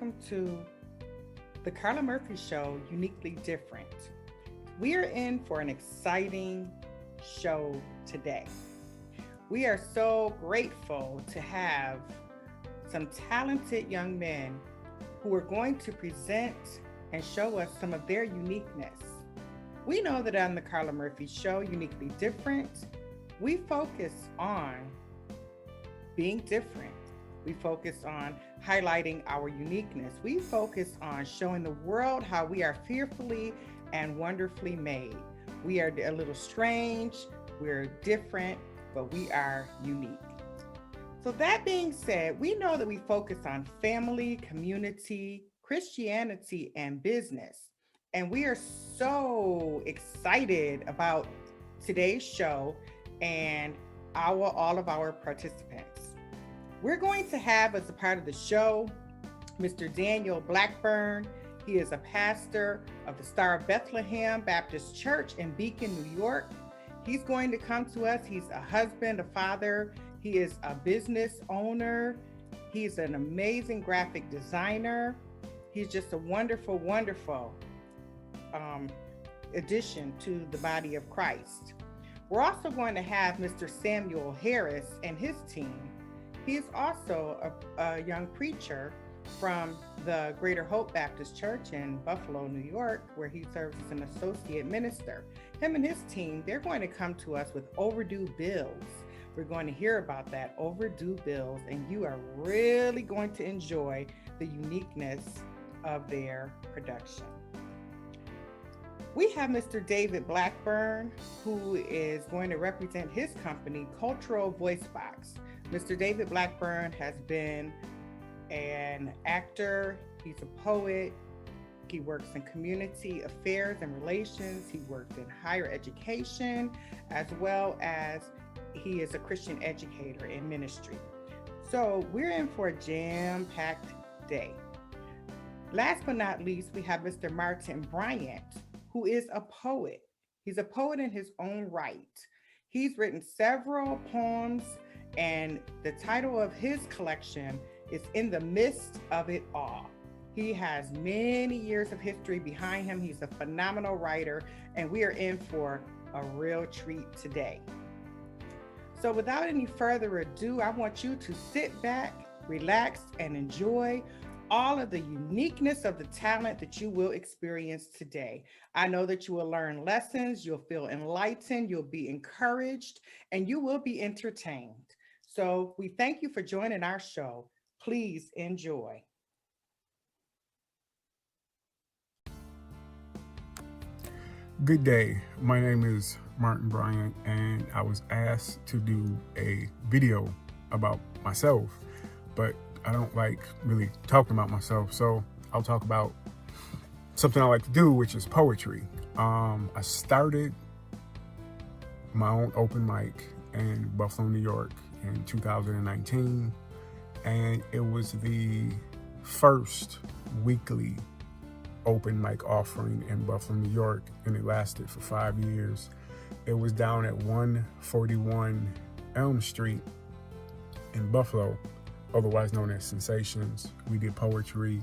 welcome to the Carla Murphy Show, Uniquely Different. We are in for an exciting show today. We are so grateful to have some talented young men who are going to present and show us some of their uniqueness. We know that on the Carla Murphy Show, Uniquely Different, we focus on being different. We focus on highlighting our uniqueness. We focus on showing the world how we are fearfully and wonderfully made. We are a little strange, we're different, but we are unique. So that being said, we know that we focus on family, community, Christianity, and business. And we are so excited about today's show and all of our participants. We're going to have as a part of the show, Mr. Daniel Blackburn. He is a pastor of the Star of Bethlehem Baptist Church in Beacon, New York. He's going to come to us. He's a husband, a father. He is a business owner. He's an amazing graphic designer. He's just a wonderful, wonderful addition to the body of Christ. We're also going to have Mr. Samuel Harris and his team. He is also a young preacher from the Greater Hope Baptist Church in Buffalo, New York, where he serves as an associate minister. Him and his team, they're going to come to us with overdue bills. We're going to hear about that, overdue bills, and you are really going to enjoy the uniqueness of their production. We have Mr. David Blackburn, who is going to represent his company, Cultural Voicebox. Mr. David Blackburn has been an actor, he's a poet, he works in community affairs and relations, he worked in higher education, as well as he is a Christian educator in ministry. So we're in for a jam-packed day. Last but not least, we have Mr. Martin Bryant, who is a poet. He's a poet in his own right. He's written several poems, and the title of his collection is In the Midst of It All. He has many years of history behind him. He's a phenomenal writer, and we are in for a real treat today. So without any further ado, I want you to sit back, relax, and enjoy all of the uniqueness of the talent that you will experience today. I know that you will learn lessons, you'll feel enlightened, you'll be encouraged, and you will be entertained. So we thank you for joining our show. Please enjoy. Good day. My name is Martin Bryant, and I was asked to do a video about myself, but I don't like really talking about myself, so I'll talk about something I like to do, which is poetry. I started my own open mic in Buffalo, New York in 2019, and it was the first weekly open mic offering in Buffalo, New York, and it lasted for 5 years. It was down at 141 Elm Street in Buffalo, otherwise known as Sensations. We did poetry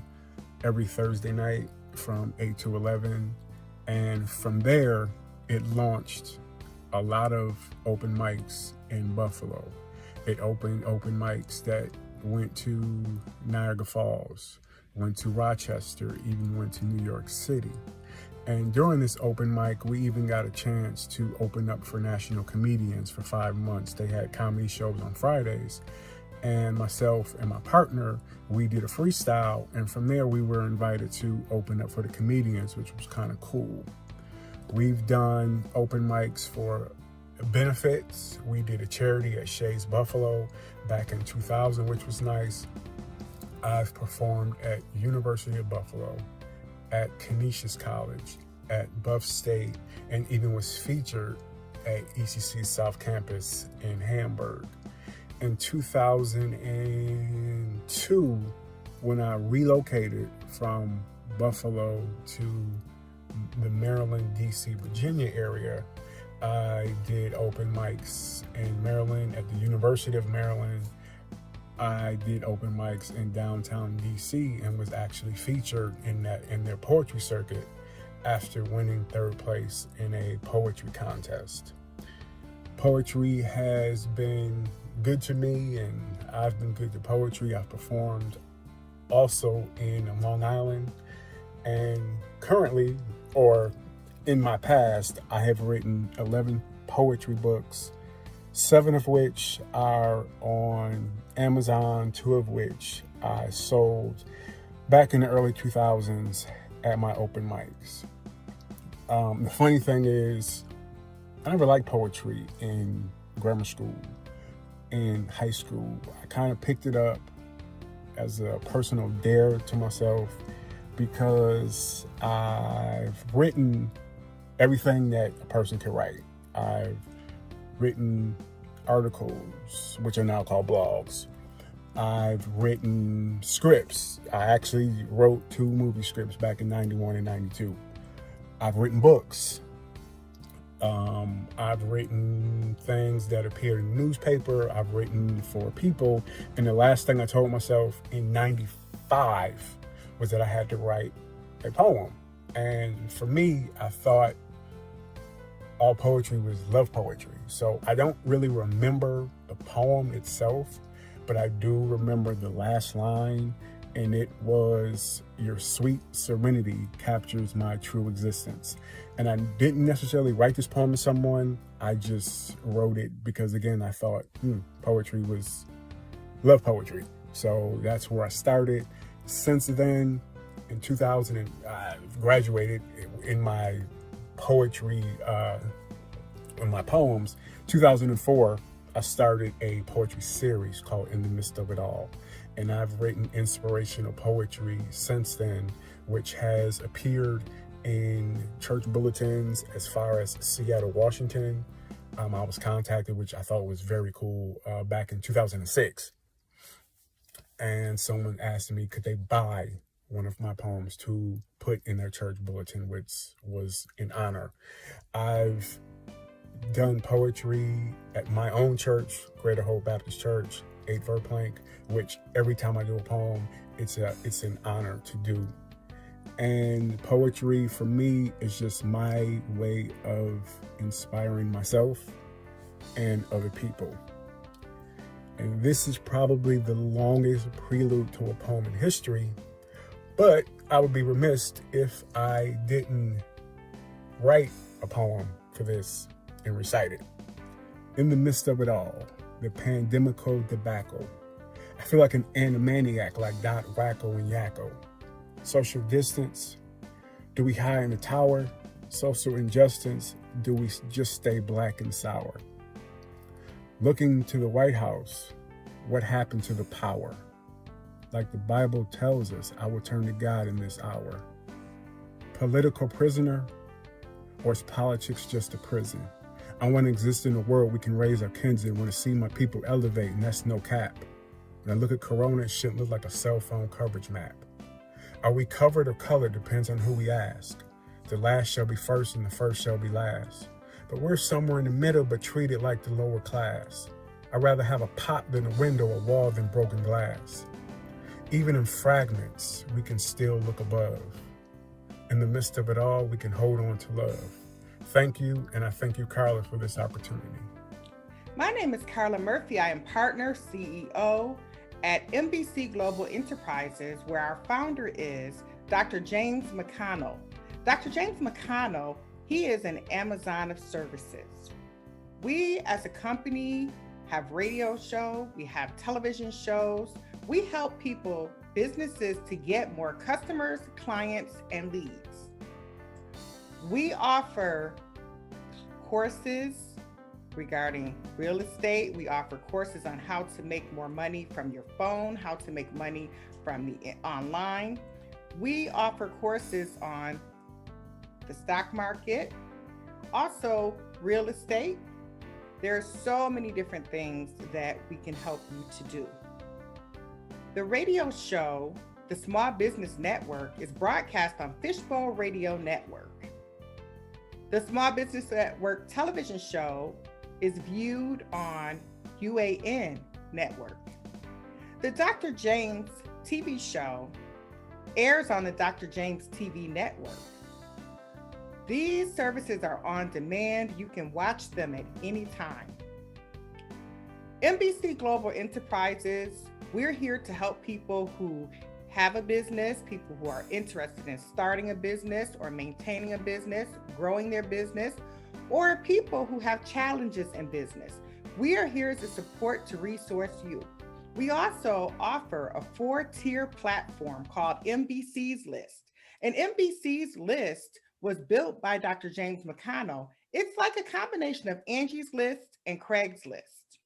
every Thursday night from 8 to 11, and from there it launched a lot of open mics in Buffalo. It opened open mics that went to Niagara Falls, went to Rochester, even went to New York City. And during this open mic, we even got a chance to open up for national comedians for 5 months. They had comedy shows on Fridays, and myself and my partner, we did a freestyle, and from there we were invited to open up for the comedians, which was kind of cool. We've done open mics for benefits. We did a charity at Shays Buffalo back in 2000, which was nice. I've performed at University of Buffalo, at Canisius College, at Buff State, and even was featured at ECC South Campus in Hamburg. In 2002, when I relocated from Buffalo to the Maryland, DC, Virginia area, I did open mics in Maryland at the University of Maryland, I did open mics in downtown DC and was actually featured in their poetry circuit after winning third place in a poetry contest. Poetry has been good to me, and I've been good to poetry. I've performed also in Long Island, and currently, or in my past, I have written 11 poetry books, 7 of which are on Amazon, 2 of which I sold back in the early 2000s at my open mics. The funny thing is, I never liked poetry in grammar school, in high school. I kind of picked it up as a personal dare to myself because I've written everything that a person can write. I've written articles, which are now called blogs. I've written scripts. I actually wrote 2 movie scripts back in 91 and 92. I've written books. I've written things that appeared in the newspaper. I've written for people. And the last thing I told myself in 95 was that I had to write a poem. And for me, I thought all poetry was love poetry. So I don't really remember the poem itself, but I do remember the last line, and it was, "Your sweet serenity captures my true existence." And I didn't necessarily write this poem to someone. I just wrote it because, again, I thought poetry was love poetry. So that's where I started. Since then, in 2000, I graduated in my poetry, in my poems. 2004, I started a poetry series called In the Midst of It All. And I've written inspirational poetry since then, which has appeared in church bulletins as far as Seattle, Washington. I was contacted, which I thought was very cool, back in 2006. And someone asked me, could they buy one of my poems to put in their church bulletin, which was an honor. I've done poetry at my own church, Greater Hope Baptist Church, 8 Verplank, which every time I do a poem, it's an honor to do. And poetry for me is just my way of inspiring myself and other people. And this is probably the longest prelude to a poem in history, but I would be remiss if I didn't write a poem for this and recite it. In the midst of it all, the pandemical debacle, I feel like an animaniac like Dot, Wacko, and Yakko. Social distance, do we hide in the tower? Social injustice, do we just stay black and sour? Looking to the White House, what happened to the power? Like the Bible tells us, I will turn to God in this hour. Political prisoner, or is politics just a prison? I want to exist in a world we can raise our kids in, want to see my people elevate, and that's no cap. When I look at Corona, it shouldn't look like a cell phone coverage map. Are we covered or colored depends on who we ask. The last shall be first and the first shall be last. But we're somewhere in the middle but treated like the lower class. I'd rather have a pot than a window, a wall than broken glass. Even in fragments, we can still look above. In the midst of it all, we can hold on to love. Thank you, and I thank you, Carla, for this opportunity. My name is Carla Murphy. I am partner CEO at MBC Global Enterprises, where our founder is Dr. James McConnell. Dr. James McConnell, he is an Amazon of services. We as a company have radio show, we have television shows. We help people, businesses, to get more customers, clients, and leads. We offer courses regarding real estate. We offer courses on how to make more money from your phone, how to make money from the online. We offer courses on the stock market, also real estate. There are so many different things that we can help you to do. The radio show, the Small Business Network, is broadcast on Fishbowl Radio Network. The Small Business Network television show is viewed on UAN Network. The Dr. James TV show airs on the Dr. James TV network. These services are on demand. You can watch them at any time. NBC Global Enterprises, we're here to help people who have a business, people who are interested in starting a business or maintaining a business, growing their business, or people who have challenges in business. We are here to support, to resource you. We also offer a 4-tier platform called NBC's List. And NBC's List was built by Dr. James McConnell. It's like a combination of Angie's List and Craigslist.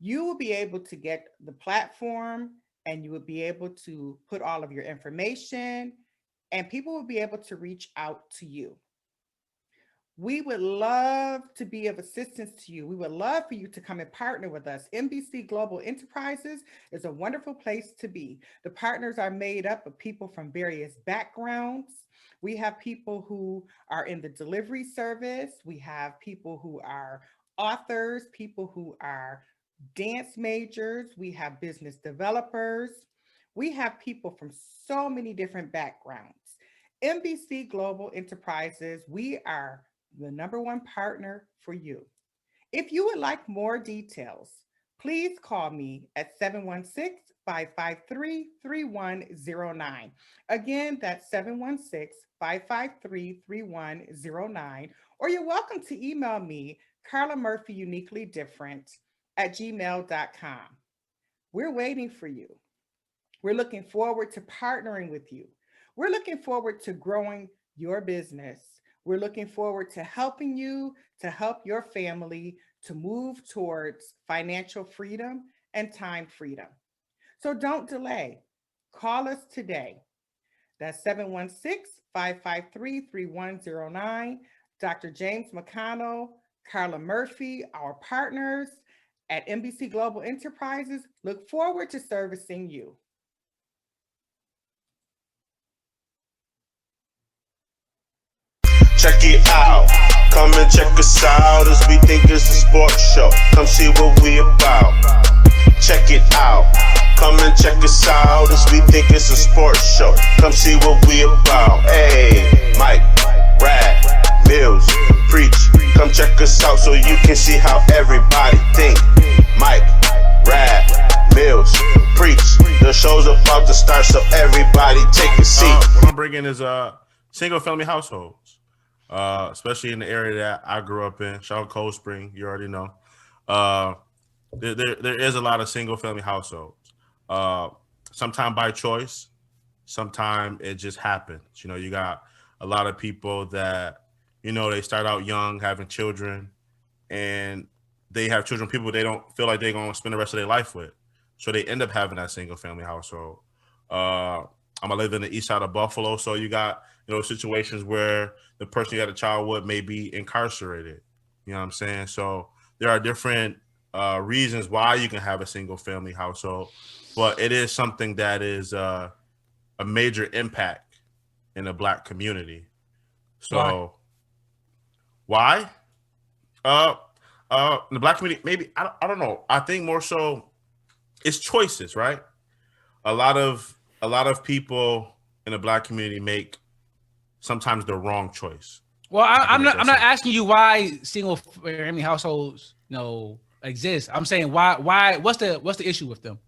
You will be able to get the platform and you will be able to put all of your information and people will be able to reach out to you. We would love to be of assistance to you. We would love for you to come and partner with us. NBC Global Enterprises is a wonderful place to be. The partners are made up of people from various backgrounds. We have people who are in the delivery service. We have people who are authors, people who are dance majors. We have business developers. We have people from so many different backgrounds. NBC Global Enterprises, we are the number one partner for you. If you would like more details, please call me at 716-553-3109. Again, that's 716-553-3109. Or you're welcome to email me, Carla Murphy Uniquely Different at gmail.com. We're waiting for you. We're looking forward to partnering with you. We're looking forward to growing your business. We're looking forward to helping you, to help your family to move towards financial freedom and time freedom. So don't delay. Call us today. That's 716-553-3109. Dr. James McConnell, Carla Murphy, our partners at NBC Global Enterprises, look forward to servicing you. Check it out, come and check us out as we think it's a sports show. Come see what we about. Check it out, come and check us out as we think it's a sports show. Come see what we about. Hey, Mike, Rad, Mills, Preach. Come check us out so you can see how everybody think. Mike, Rad, Mills, Preach. The show's about to start, so everybody take a seat. What I'm bringing is single family households. Especially in the area that I grew up in, shout out Cold Spring, you already know. There is a lot of single family households. Sometimes by choice, sometimes it just happens. You know, you got a lot of people that, you know, they start out young having children and they have children, people they don't feel like they're going to spend the rest of their life with. So they end up having that single family household. I'm going to live in the east side of Buffalo. So you got, you know, situations where the person you had a child with may be incarcerated. You know what I'm saying? So there are different reasons why you can have a single family household, but it is something that is a major impact in the Black community. So why? In the Black community, maybe, I don't know. I think more so it's choices, right? A lot of people in the Black community make sometimes the wrong choice. Well, I'm not asking you why single family households, you know, exist. I'm saying why what's the issue with them?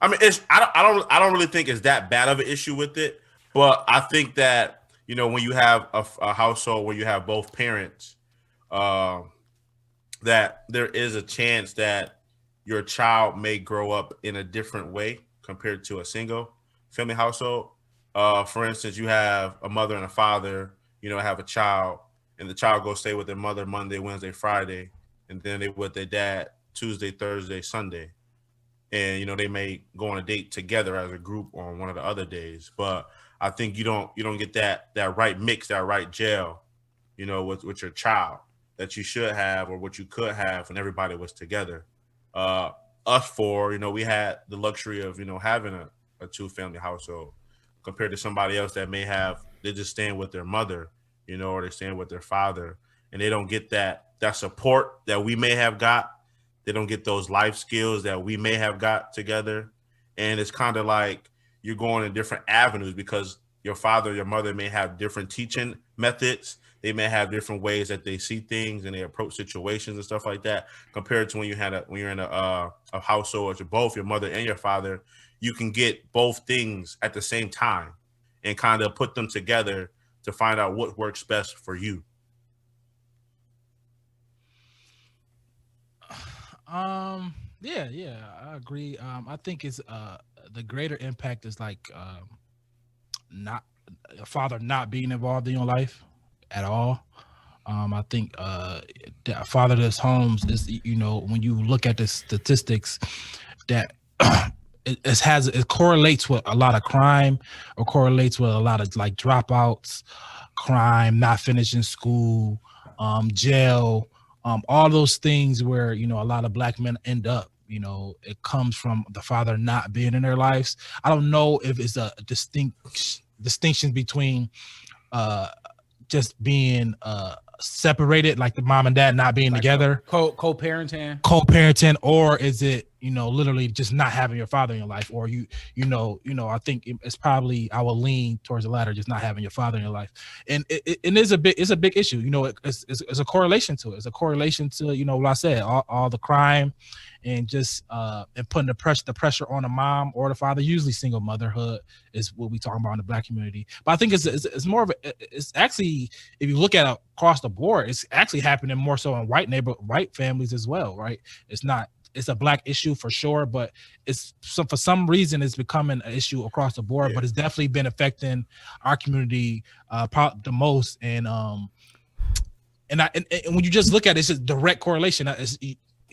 I mean, I don't really think it's that bad of an issue with it, but I think that, you know, when you have a household where you have both parents, that there is a chance that your child may grow up in a different way compared to a single family household. For instance, you have a mother and a father, you know, have a child, and the child goes stay with their mother Monday, Wednesday, Friday, and then they with their dad Tuesday, Thursday, Sunday. And, you know, they may go on a date together as a group on one of the other days. But I think you don't get that right mix, that right gel, you know, with your child that you should have or what you could have when everybody was together. Us four, you know, we had the luxury of, you know, having a two-family household compared to somebody else that may have, they're just staying with their mother, you know, or they're staying with their father, and they don't get that support that we may have got They don't get those life skills that we may have got together. And it's kind of like you're going in different avenues because your father, your mother may have different teaching methods. They may have different ways that they see things and they approach situations and stuff like that. Compared to when you're in a household with both your mother and your father, you can get both things at the same time and kind of put them together to find out what works best for you. Yeah, I agree. I think it's the greater impact is like not a father not being involved in your life at all. I think that fatherless homes is, you know, when you look at the statistics, that it correlates with a lot of crime, or correlates with a lot of like dropouts, crime, not finishing school, jail, all those things where, you know, a lot of Black men end up. You know, it comes from the father not being in their lives. I don't know if it's a distinction between just being separated, like the mom and dad not being like together, co-parenting, or is it, you know, literally just not having your father in your life, or you know, I think it's probably, I will lean towards the latter, just not having your father in your life. And it is it's a big issue. You know, it's a correlation to it. It's a correlation to, you know, what I said, all the crime, and just and putting the pressure on the mom or the father. Usually single motherhood is what we talk about in the Black community. But I think it's more of it's actually, if you look at it across the board, it's actually happening more so in white families as well, right? It's a Black issue for sure, but for some reason it's becoming an issue across the board. Yeah. But it's definitely been affecting our community the most. And when you just look at it, it's just direct correlation.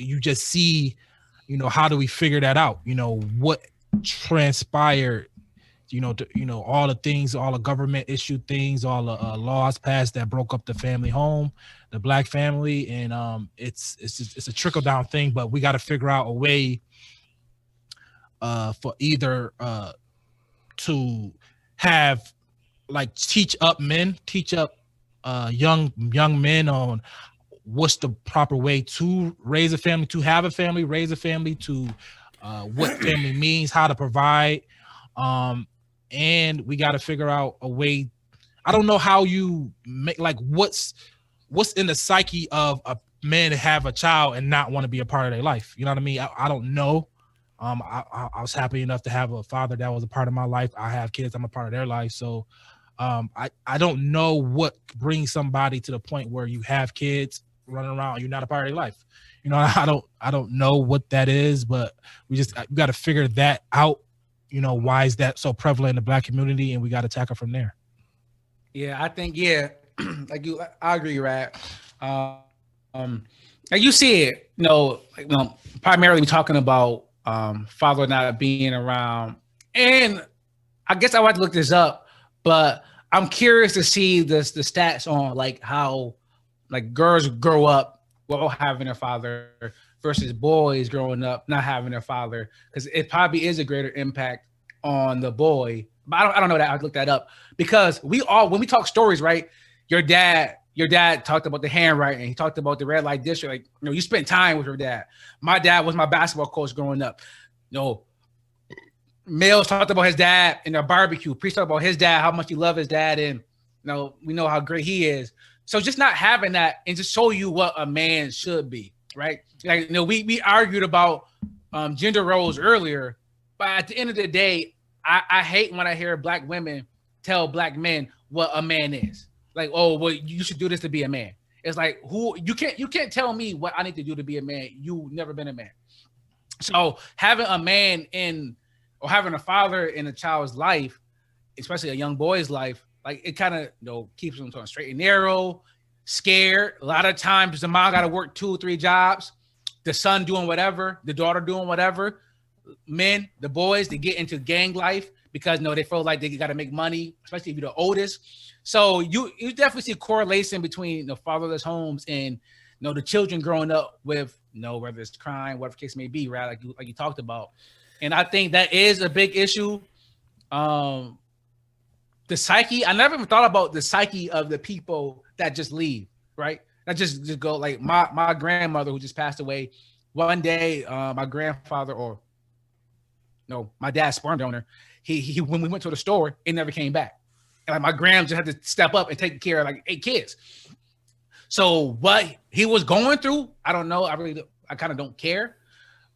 You just see, you know, how do we figure that out? You know, what transpired, you know, all the things, all the government issued things, all the laws passed that broke up the family home, the Black family. And it's a trickle down thing, but we got to figure out a way for either to have, like, teach up young men on what's the proper way to raise a family, to have a family, raise a family, to what family means, how to provide. And we got to figure out a way. I don't know how you make, like, what's in the psyche of a man to have a child and not want to be a part of their life. You know what I mean? I don't know. I was happy enough to have a father that was a part of my life. I have kids, I'm a part of their life. So I don't know what brings somebody to the point where you have kids running around, you're not a part of their life. You know, I don't know what that is, but we got to figure that out. You know, why is that so prevalent in the Black community, and we got to tackle from there. Yeah, I think, I agree, Rad. Like you see it, primarily we're talking about father not being around, and I guess I would have to look this up, but I'm curious to see the stats on, like, how, like, girls grow up while having their father versus boys growing up not having their father, because it probably is a greater impact on the boy. But I don't know that. I'd look that up, because when we talk stories, right? Your dad talked about the handwriting. He talked about the red light district. Like, you know, you spent time with your dad. My dad was my basketball coach growing up. You know, Males talked about his dad in their barbecue. Priest talked about his dad, how much he loved his dad, and, you know, we know how great he is. So just not having that, and just show you what a man should be, right? Like, you know, we argued about gender roles earlier, but at the end of the day, I hate when I hear Black women tell Black men what a man is. Like, oh, well, you should do this to be a man. It's like, you can't tell me what I need to do to be a man. You've never been a man. So having a man or having a father in a child's life, especially a young boy's life, like, it kind of, you know, keeps them on straight and narrow, scared. A lot of times the mom got to work 2 or 3 jobs, the son doing whatever, the daughter doing whatever. Men, the boys, they get into gang life because, you know, they feel like they got to make money, especially if you're the oldest. So you definitely see a correlation between the fatherless homes and, you know, the children growing up with, you know, whether it's crime, whatever the case may be, right? Like you talked about. And I think that is a big issue. The psyche, I never even thought about the psyche of the people that just leave, right? That just go, like, my grandmother, who just passed away, one day, my grandfather or no, my dad's sperm donor, he when we went to the store, it never came back. And like my gram just had to step up and take care of like 8 kids. So what he was going through, I don't know. I kind of don't care.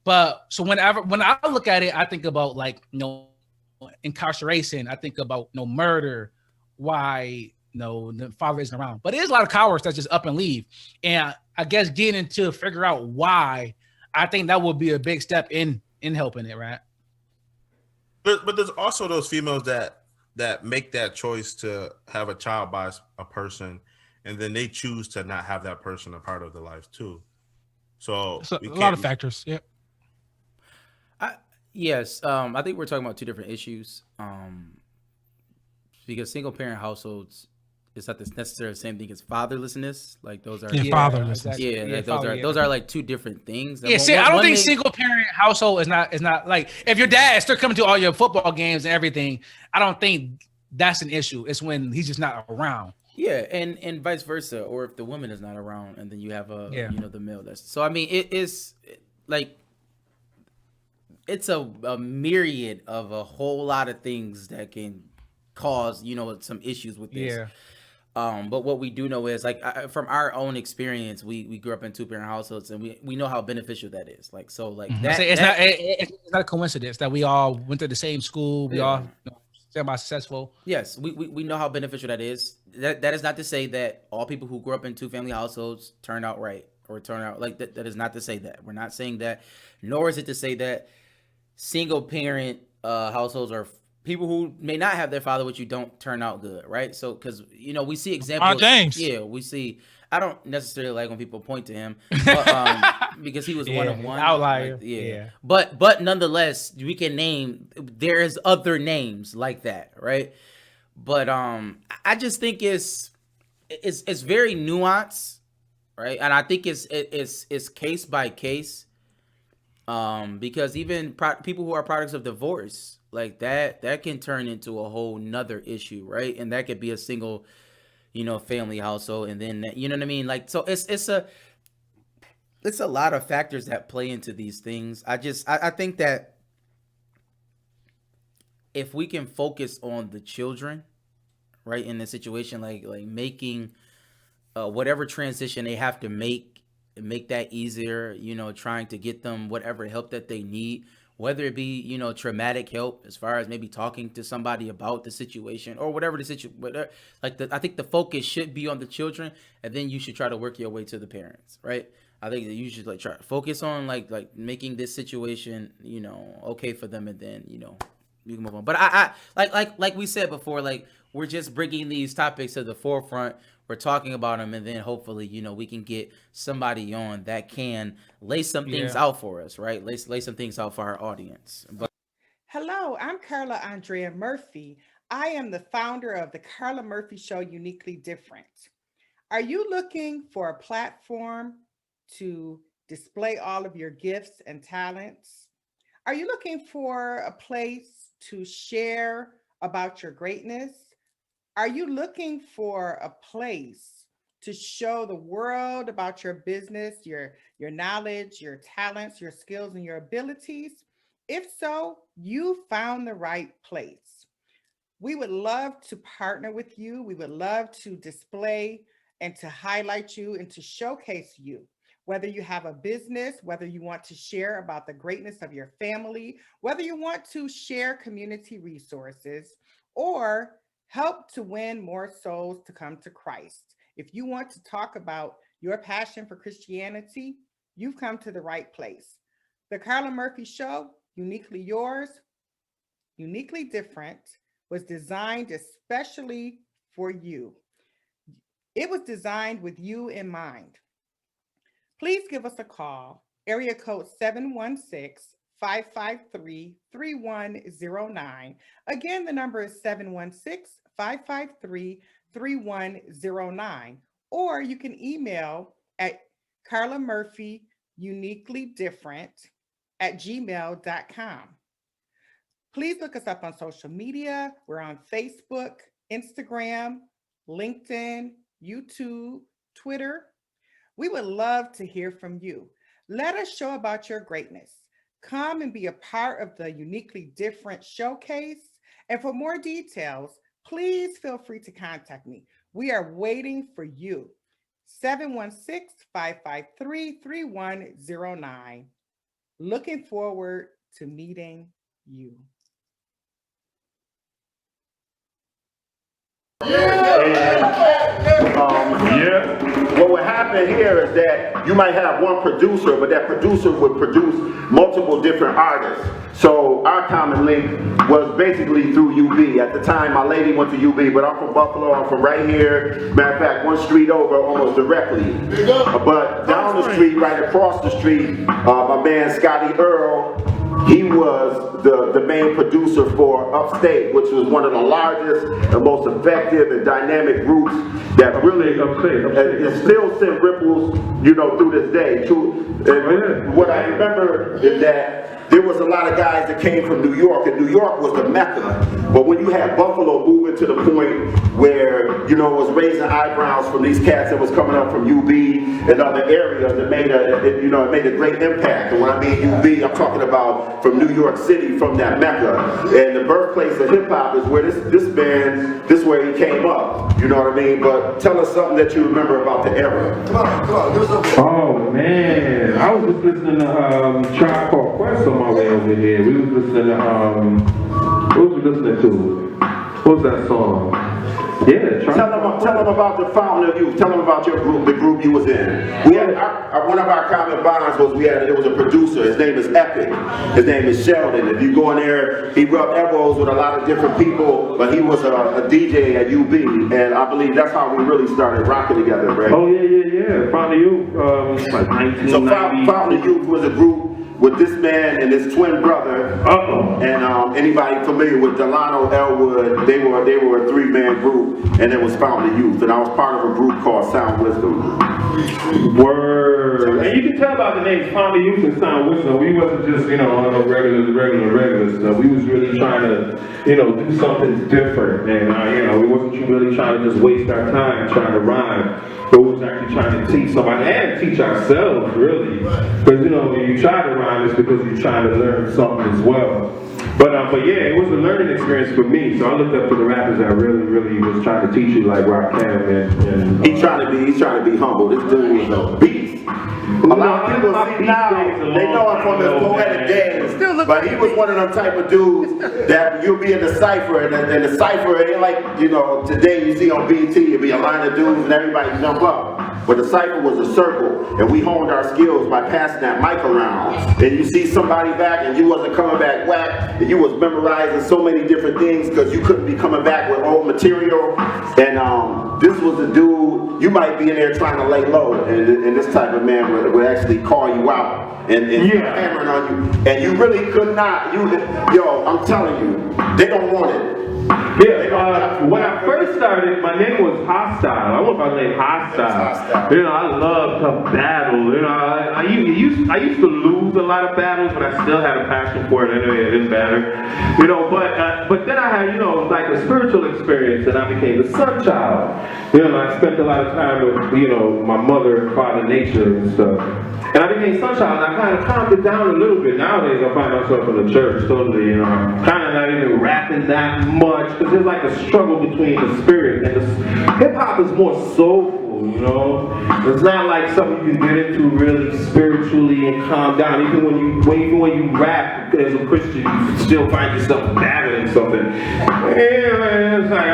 But so when I look at it, I think about like, incarceration. I think about murder, why the father isn't around. But there's a lot of cowards that just up and leave. And I guess getting into figure out why, I think that would be a big step in helping it, right? But there's also those females that make that choice to have a child by a person, and then they choose to not have that person a part of their life too. So a lot of factors. Yeah. Yes. I think we're talking about two different issues. Because single parent households is not necessarily the same thing as fatherlessness. Like those are fatherlessness. Those are like two different things. Yeah, see, I don't think single parent household is not like if your dad is still coming to all your football games and everything. I don't think that's an issue. It's when he's just not around. Yeah, and vice versa, or if the woman is not around, and then you have the male. So I mean, it is like it's a myriad of a whole lot of things that can cause some issues with this. Yeah. But what we do know is like from our own experience, we grew up in 2-parent households, and we know how beneficial that is. Like it's not a coincidence that we all went to the same school. We all semi-successful. Yes, we know how beneficial that is. That is not to say that all people who grew up in 2-family households turn out right or turn out like that. That is not to say that. We're not saying that, nor is it to say that single parent households are people who may not have their father with you don't turn out good, right? So, because we see examples. James. Yeah, we see. I don't necessarily like when people point to him, but, because he was one of one outlier. Like, but nonetheless, we can name. There's other names like that, right? But I just think it's very nuanced, right? And I think it's case by case, because even people who are products of divorce, like that can turn into a whole nother issue, right? And that could be a single, family household, and then you know what I mean. Like, so it's a lot of factors that play into these things. I think that if we can focus on the children, right, in the situation, like making whatever transition they have to make that easier, trying to get them whatever help that they need, whether it be, traumatic help as far as maybe talking to somebody about the situation or whatever the situation, I think the focus should be on the children, and then you should try to work your way to the parents, right? I think that you should try to focus on like making this situation, okay for them, and then, you can move on. But I like we said before, like we're just bringing these topics to the forefront. We're talking about them, and then hopefully, we can get somebody on that can lay some things out for us, right? Lay some things out for our audience. But hello, I'm Carla Andrea Murphy. I am the founder of the Carla Murphy Show, Uniquely Different. Are you looking for a platform to display all of your gifts and talents? Are you looking for a place to share about your greatness? Are you looking for a place to show the world about your business, your knowledge, your talents, your skills, and your abilities? If so, you found the right place. We would love to partner with you. We would love to display and to highlight you and to showcase you. Whether you have a business, whether you want to share about the greatness of your family, whether you want to share community resources, or help to win more souls to come to Christ. If you want to talk about your passion for Christianity, you've come to the right place. The Carla Murphy Show, uniquely yours, uniquely different, was designed especially for you. It was designed with you in mind. Please give us a call, area code 716-553-3109. Again, the number is 716-553-3109. Or you can email at carlamurphyuniquelydifferent@gmail.com. Please look us up on social media. We're on Facebook, Instagram, LinkedIn, YouTube, Twitter. We would love to hear from you. Let us show about your greatness. Come and be a part of the Uniquely Different Showcase. And for more details, please feel free to contact me. We are waiting for you. 716-553-3109. Looking forward to meeting you. What would happen here is that you might have one producer, but that producer would produce multiple different artists. So our common link was basically through UB. At the time, my lady went to UB, but I'm from Buffalo. I'm from right here. Matter of fact, one street over, almost directly. But down the street, right across the street, my man Scotty Earl, he was the main producer for Upstate, which was one of the largest and most effective and dynamic groups that really it still sent ripples, through this day. And what I remember is that there was a lot of guys that came from New York, and New York was the Mecca. But when you had Buffalo moving to the point where, it was raising eyebrows from these cats that was coming up from UB and other areas, it made a great impact. And when I mean UB, I'm talking about from New York City, from that Mecca. And the birthplace of hip hop is where this band, this is where he came up. You know what I mean? But tell us something that you remember about the era. Come on, give us something. Oh man, I was just listening to Tribe Called Quest on my way over here. We was listening to what was we listening to? What was that song? Yeah, tell them about the Fountain of Youth. Tell them about your group, the group you was in. We had one of our common bonds was it was a producer. His name is Epic. His name is Sheldon. If you go in there, he rubbed elbows with a lot of different people, but he was a DJ at UB, and I believe that's how we really started rocking together, right? Oh yeah. Fountain of Youth, like 1990. So Fountain of Youth was a group with this man and his twin brother, and anybody familiar with Delano Elwood, they were a three-man group, and it was Fountain of Youth, and I was part of a group called Sound Wisdom. Word. And you can tell about the names Fountain of Youth and Sound Wisdom. We wasn't just, on the regular stuff. We was really trying to, do something different, and we wasn't really trying to just waste our time trying to rhyme. But we was actually trying to teach somebody and teach ourselves, really. Because, when you try to rhyme, it's because you're trying to learn something as well. But yeah, it was a learning experience for me. So I looked up to the rappers that really was trying to teach you, like Rakim and he's trying to be humble. This dude was a beast. A lot of people see now, they know him from his poetic days, but he was one of them type of dudes that you'll be in the cypher, and the cypher ain't like, today you see on BT, it'll be a line of dudes and everybody jump up. But the cypher was a circle, and we honed our skills by passing that mic around. And you see somebody back, and you wasn't coming back whack, and you was memorizing so many different things because you couldn't be coming back with old material. And this was a dude, you might be in there trying to lay low, and this type of man would actually call you out and hammering on you. And you really could not, I'm telling you, they don't want it. Yeah, when I first started, my name was Hostile. I went by the name Hostile. I loved to battle. I used to lose a lot of battles, but I still had a passion for it anyway. It didn't matter. But then I had, like a spiritual experience, and I became the sun child. I spent a lot of time with, my mother and father nature and stuff. And I became sun child, and I kind of calmed it down a little bit. Nowadays, I find myself in the church totally, I'm kind of not even rapping that much, because there's like a struggle between the spirit and the hip-hop is more soulful. It's not like something you can get into really spiritually and calm down. Even when you rap as a Christian, you still find yourself battling something. It's like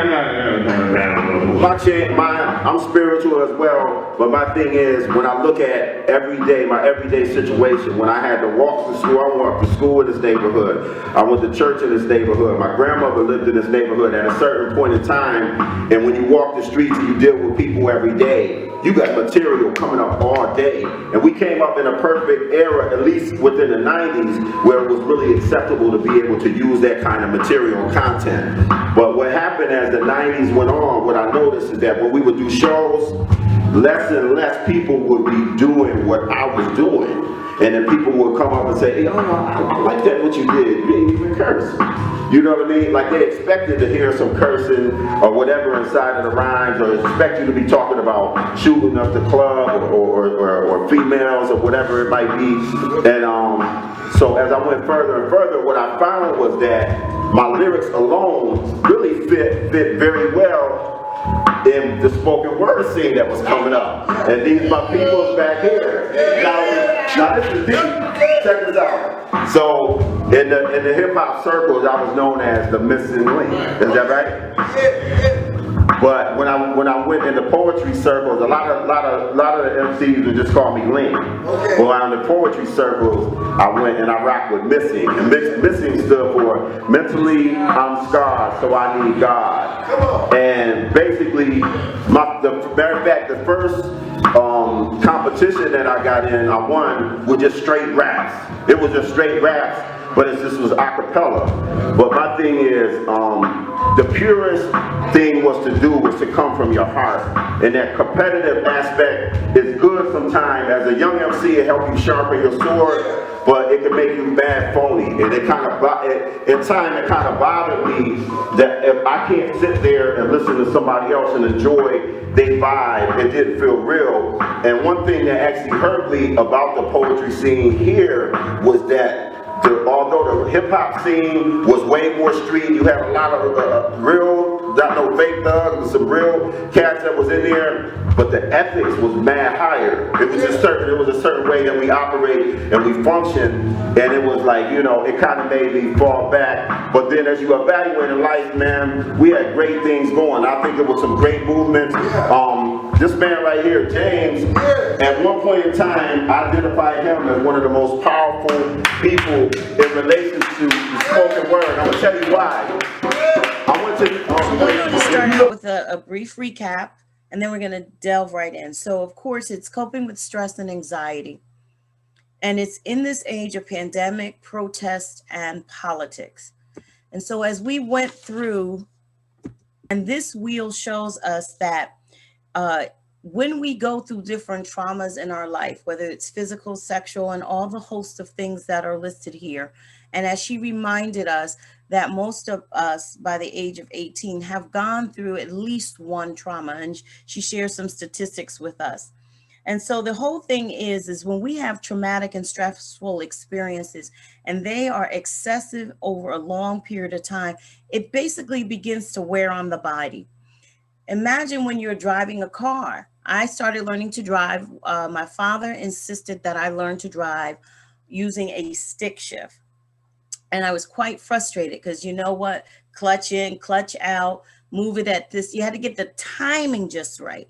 I'm spiritual as well, but my thing is, when I look at my everyday situation, when I had to walk to school, I walked to school in this neighborhood. I went to church in this neighborhood. My grandmother lived in this neighborhood at a certain point in time, and when you walk the streets and you deal with people every day, you got material coming up all day. And we came up in a perfect era, at least within the 90s, where it was really acceptable to be able to use that kind of material content. But what happened as the 90s went on, what I noticed is that when we would do shows, less and less people would be doing what I was doing. And then people would come up and say, hey, I like that what you did. You didn't even curse. You know what I mean? Like they expected to hear some cursing or whatever inside of the rhymes, or expect you to be talking about shooting up the club or females or whatever it might be. And so as I went further and further, what I found was that my lyrics alone really fit very well in the spoken word scene that was coming up. And these my peoples back here. Now this is deep. Check this out. So in the hip hop circles, I was known as the missing link. Is that right? But when I went in the poetry circles, a lot of the MCs would just call me Link. Okay. Well, in the poetry circles, I went and I rocked with Missing. And Missing stood for mentally I'm scarred, so I need God. And basically, matter of fact, the first competition that I got in, I won with just straight raps. It was just straight raps. But this was a cappella. But my thing is, the purest thing was to come from your heart. And that competitive aspect is good sometimes. As a young MC, it helps you sharpen your sword, but it can make you bad phony. And it kind of bothered me that if I can't sit there and listen to somebody else and enjoy their vibe, it didn't feel real. And one thing that actually hurt me about the poetry scene here was that although the hip hop scene was way more street, you had a lot of real, not no fake thugs, some real cats that was in there, but the ethics was mad higher. It was a certain way that we operate and we function, and it was like, you know, it kind of made me fall back. But then as you evaluate in life, man, we had great things going. I think it was some great movements. This man right here, James, at one point in time, I identified him as one of the most powerful people in relation to the spoken word. I'm gonna tell you why. We're going to start out with a brief recap, and then we're going to delve right in. So, of course, it's coping with stress and anxiety. And it's in this age of pandemic, protest, and politics. And so as we went through, and this wheel shows us that when we go through different traumas in our life, whether it's physical, sexual, and all the host of things that are listed here, and as she reminded us that most of us by the age of 18 have gone through at least one trauma, and she shares some statistics with us. And so the whole thing is when we have traumatic and stressful experiences and they are excessive over a long period of time, it basically begins to wear on the body. Imagine when you're driving a car. I started learning to drive. My father insisted that I learn to drive using a stick shift. And I was quite frustrated because you know what? Clutch in, clutch out, move it at this. You had to get the timing just right.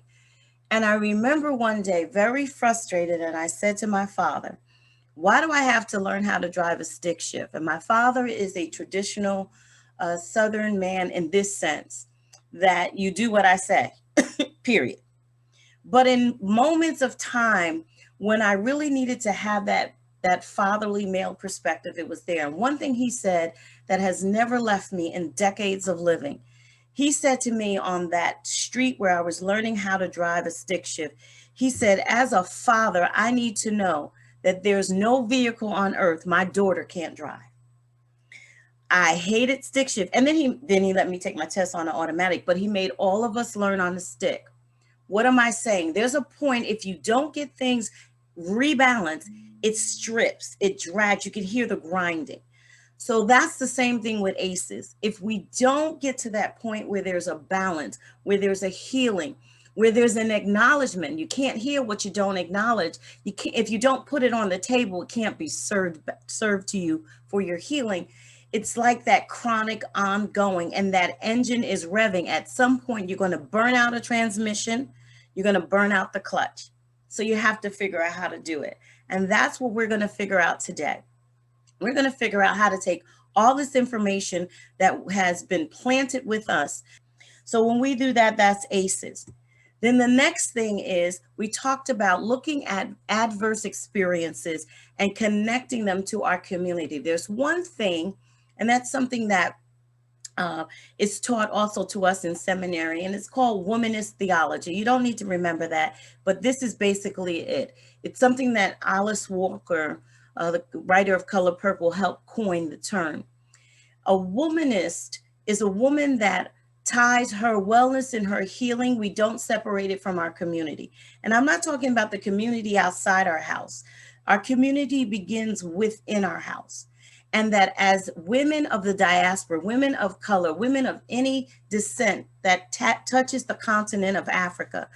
And I remember one day very frustrated, and I said to my father, why do I have to learn how to drive a stick shift? And my father is a traditional Southern man in this sense, that you do what I say, period. But in moments of time when I really needed to have that fatherly male perspective, it was there. And one thing he said that has never left me in decades of living, he said to me on that street where I was learning how to drive a stick shift, he said, as a father, I need to know that there's no vehicle on earth my daughter can't drive. I hated stick shift. And then he let me take my test on an automatic, but he made all of us learn on the stick. What am I saying? There's a point, if you don't get things rebalanced, it strips, it drags, you can hear the grinding. So that's the same thing with ACEs. If we don't get to that point where there's a balance, where there's a healing, where there's an acknowledgement, you can't hear what you don't acknowledge. You can't, if you don't put it on the table, it can't be served to you for your healing. It's like that chronic ongoing, and that engine is revving. At some point, you're going to burn out a transmission. You're going to burn out the clutch. So you have to figure out how to do it. And that's what we're going to figure out today. We're going to figure out how to take all this information that has been planted with us. So when we do that, that's ACEs. Then the next thing is we talked about looking at adverse experiences and connecting them to our community. There's one thing, and that's something that It's taught also to us in seminary, and it's called Womanist Theology. You don't need to remember that, but this is basically it. It's something that Alice Walker, the writer of Color Purple, helped coin the term. A womanist is a woman that ties her wellness and her healing. We don't separate it from our community. And I'm not talking about the community outside our house. Our community begins within our house. And that as women of the diaspora, women of color, women of any descent that touches the continent of Africa,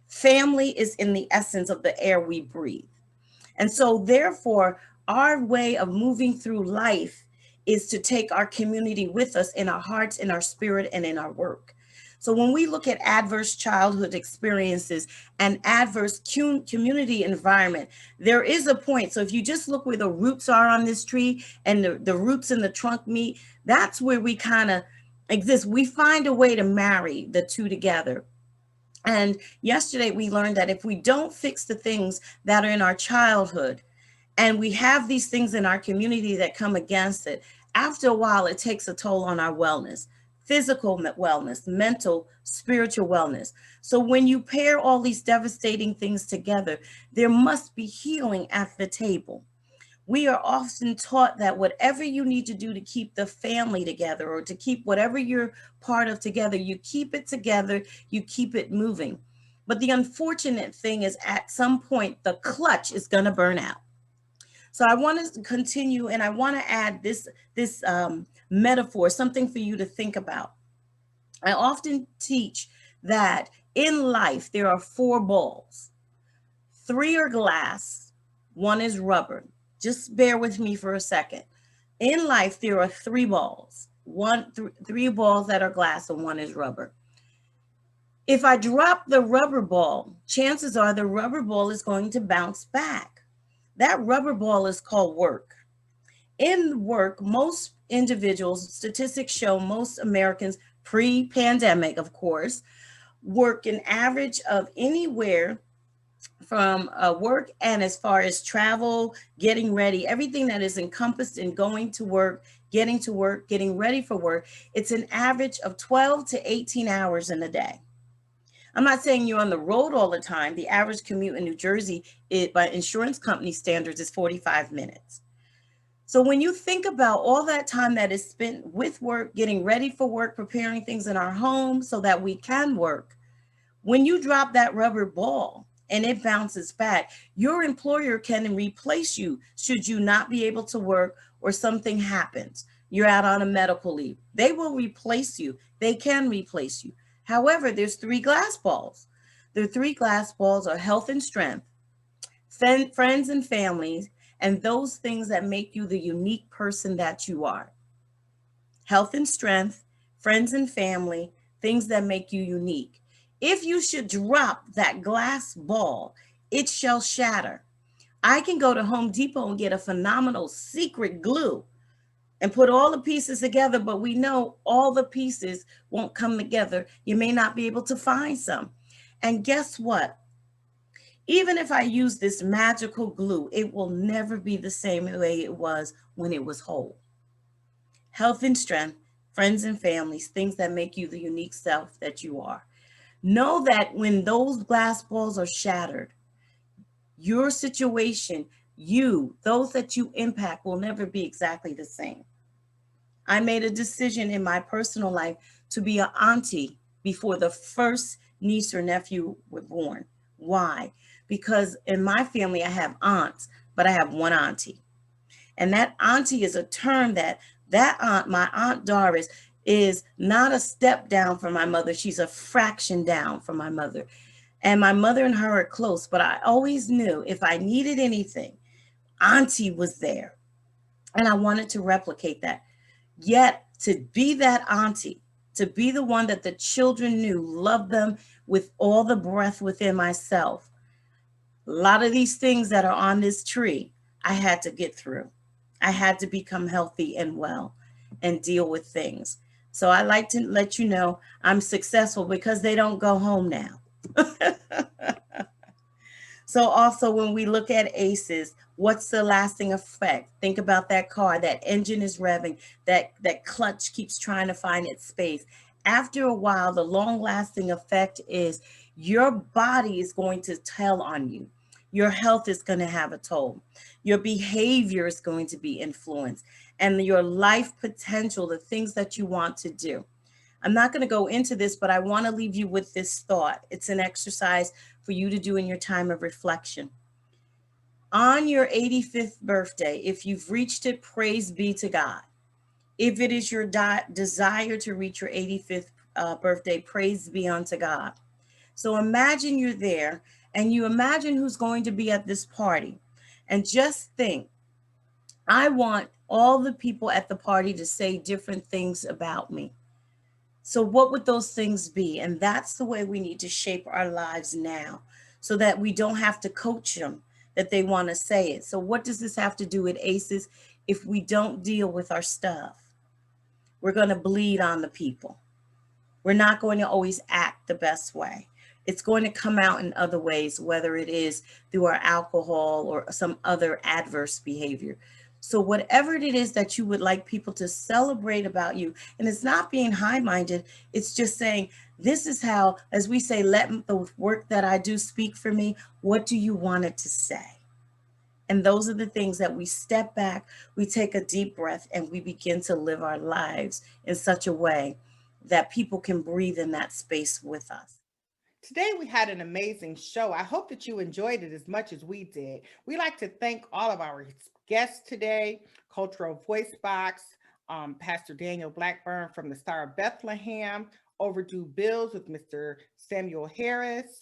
family is in the essence of the air we breathe. And so therefore, our way of moving through life is to take our community with us in our hearts, in our spirit, and in our work. So when we look at adverse childhood experiences and adverse community environment, there is a point. So if you just look where the roots are on this tree and the roots in the trunk meet, that's where we kind of exist. We find a way to marry the two together. And yesterday we learned that if we don't fix the things that are in our childhood, and we have these things in our community that come against it, after a while, it takes a toll on our wellness, physical wellness, mental, spiritual wellness. So when you pair all these devastating things together, there must be healing at the table. We are often taught that whatever you need to do to keep the family together or to keep whatever you're part of together, you keep it together, you keep it moving. But the unfortunate thing is at some point, the clutch is going to burn out. So I want to continue, and I want to add this metaphor, something for you to think about. I often teach that in life, there are 4 balls. 3 are glass, 1 is rubber. Just bear with me for a second. In life, there are 3 balls, 3 balls that are glass and 1 is rubber. If I drop the rubber ball, chances are the rubber ball is going to bounce back. That rubber ball is called work. In work, most individuals, statistics show most Americans pre-pandemic, of course, work an average of anywhere from work and as far as travel, getting ready, everything that is encompassed in going to work, getting ready for work, it's an average of 12 to 18 hours in a day. I'm not saying you're on the road all the time. The average commute in New Jersey, by insurance company standards, is 45 minutes. So when you think about all that time that is spent with work, getting ready for work, preparing things in our home so that we can work, when you drop that rubber ball and it bounces back, your employer can replace you should you not be able to work or something happens. You're out on a medical leave. They will replace you. They can replace you. However, there's 3 glass balls. The 3 glass balls are health and strength, friends and families, and those things that make you the unique person that you are. Health and strength, friends and family, things that make you unique. If you should drop that glass ball, it shall shatter. I can go to Home Depot and get a phenomenal secret glue and put all the pieces together, but we know all the pieces won't come together. You may not be able to find some. And guess what? Even if I use this magical glue, it will never be the same way it was when it was whole. Health and strength, friends and families, things that make you the unique self that you are. Know that when those glass balls are shattered, your situation, those that you impact will never be exactly the same. I made a decision in my personal life to be an auntie before the first niece or nephew were born. Why? Because in my family, I have aunts, but I have one auntie. And that auntie is a term that aunt, my Aunt Doris, is not a step down from my mother. She's a fraction down from my mother. And my mother and her are close, but I always knew if I needed anything, auntie was there. And I wanted to replicate that. Yet to be that auntie, to be the one that the children knew, loved them with all the breath within myself. A lot of these things that are on this tree, I had to get through. I had to become healthy and well and deal with things. So I like to let you know I'm successful because they don't go home now. So also when we look at ACEs, what's the lasting effect? Think about that car, that engine is revving, that clutch keeps trying to find its space. After a while, the long lasting effect is your body is going to tell on you. Your health is going to have a toll. Your behavior is going to be influenced, and your life potential, the things that you want to do. I'm not going to go into this, but I want to leave you with this thought. It's an exercise for you to do in your time of reflection. On your 85th birthday, if you've reached it, praise be to God. If it is your desire to reach your 85th birthday, praise be unto God. So imagine you're there and you imagine who's going to be at this party. And just think, I want all the people at the party to say different things about me. So what would those things be? And that's the way we need to shape our lives now, so that we don't have to coach them that they want to say it. So what does this have to do with ACEs? If we don't deal with our stuff, we're going to bleed on the people. We're not going to always act the best way. It's going to come out in other ways, whether it is through our alcohol or some other adverse behavior. So whatever it is that you would like people to celebrate about you, and it's not being high-minded, it's just saying, this is how, as we say, let the work that I do speak for me. What do you want it to say? And those are the things that we step back, we take a deep breath, and we begin to live our lives in such a way that people can breathe in that space with us. Today we had an amazing show. I hope that you enjoyed it as much as we did. We'd like to thank all of our guests today, Cultural Voicebox, Pastor Daniel Blackburn from the Star of Bethlehem, Overdue Bills with Mr. Samuel Harris.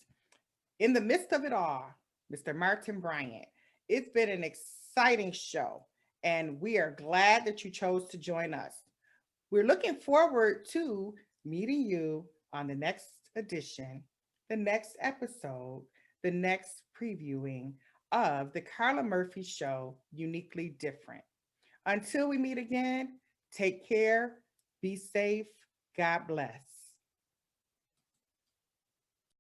In the midst of it all, Mr. Martin Bryant. It's been an exciting show, and we are glad that you chose to join us. We're looking forward to meeting you on the next edition, the next episode, the next previewing of the Carla Murphy Show, Uniquely Different. Until we meet again, take care, be safe, God bless.